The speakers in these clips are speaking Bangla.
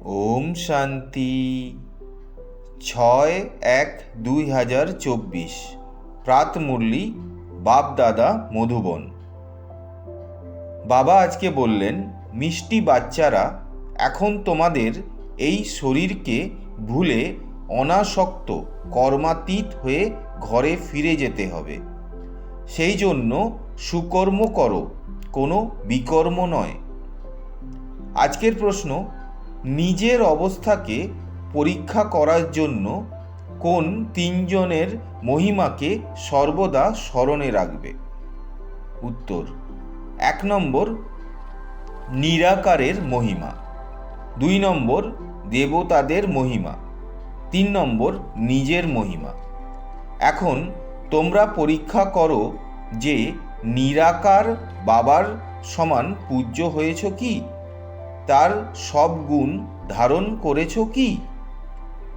ওম শান্তি। 6/1/2024 প্রাত মুরলি বাপ-দাদা মধুবন। বাবা আজকে বললেন, মিষ্টি বাচ্চারা, এখন তোমাদের এই শরীরকে ভুলে অনাসক্ত কর্মাতীত হয়ে ঘরে ফিরে যেতে হবে। সেই জন্য সুকর্ম করো, কোনো বিকর্ম নয়। আজকের প্রশ্ন, নিজের অবস্থাকে পরীক্ষা করার জন্য কোন তিনজনের মহিমাকে সর্বদা স্মরণে রাখবে? উত্তর: 1 নম্বর নিরাকারের মহিমা, 2 নম্বর দেবতাদের মহিমা, 3 নম্বর নিজের মহিমা। এখন তোমরা পরীক্ষা করো যে নিরাকার বাবার সমান পূজ্য হয়েছ কি? তার সব গুণ ধারণ করেছ কি?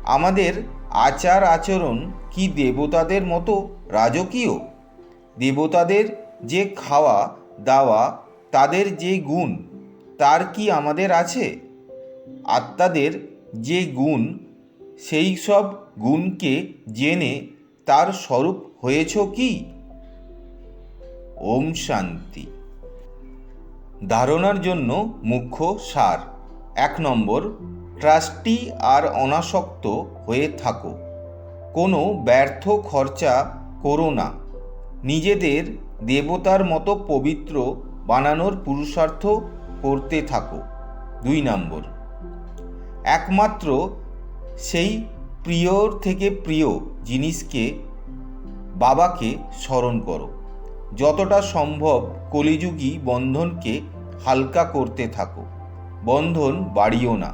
আমাদের আচার আচরণ কি দেবতাদের মতো রাজকীয়? দেবতাদের যে খাওয়া দাওয়া, তাদের যে গুণ, তার কি আমাদের আছে? আত্মাদের যে গুণ, সেই সব গুণকে জেনে তার স্বরূপ হয়েছ কি? ওম শান্তি। ধারণার জন্য মুখ্য সার: 1 নম্বর, ট্রাস্টি আর অনাসক্ত হয়ে থাকো। কোনো ব্যর্থ খরচা করো না। নিজেদের দেবতার মতো পবিত্র বানানোর পুরুষার্থ করতে থাকো। 2 নম্বর, একমাত্র সেই প্রিয়র থেকে প্রিয় জিনিসকে, বাবাকে স্মরণ করো। যতটা সম্ভব কলিযুগী বন্ধনকে হালকা করতে থাকো, বন্ধন বাড়িও না।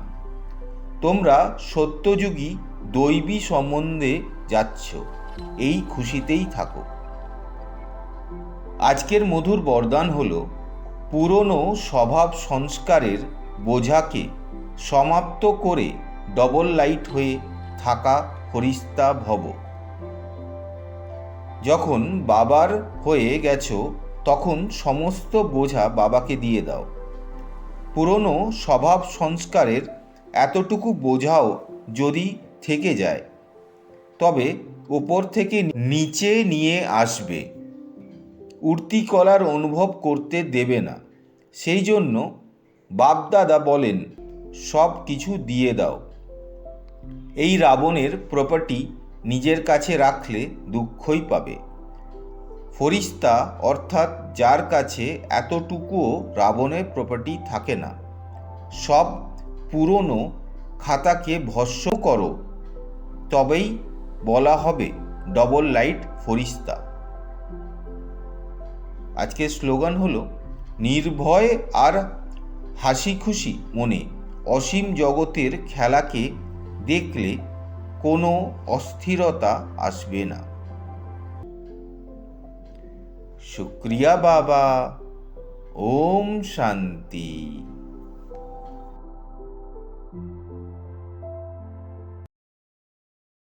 তোমরা সত্যযুগী দৈবী সম্বন্ধে যাচ্ছ, এই খুশিতেই থাকো। আজকের মধুর বরদান হল, পুরনো স্বভাব সংস্কারের বোঝাকে সমাপ্ত করে ডবল লাইট হয়ে থাকা ফরিস্তা ভব। যখন বাবার হয়ে গেছো, তখন সমস্ত বোঝা বাবাকে দিয়ে দাও। পুরনো স্বভাব সংস্কারের এতটুকু বোঝাও যদি থেকে যায়, তবে ওপর থেকে নিচে নিয়ে আসবে, উঠতি কলার অনুভব করতে দেবে না। সেই জন্য বাপ-দাদা বলেন, সব কিছু দিয়ে দাও। এই রাবণের প্রপার্টি নিজের কাছে রাখলে দুঃখই পাবে। ফরিস্তা অর্থাৎ যার কাছে এতটুকুও রাবণের প্রপার্টি থাকে না। সব পুরনো খাতাকে ভস্ম করো, তবেই বলা হবে ডবল লাইট ফরিস্তা। আজকের স্লোগান হলো, নির্ভয় আর হাসি খুশি মনে অসীম জগতের খেলাকে দেখলে কোনো অস্থিরতা আসবে না। শুক্রিয়া বাবা। ওম শান্তি।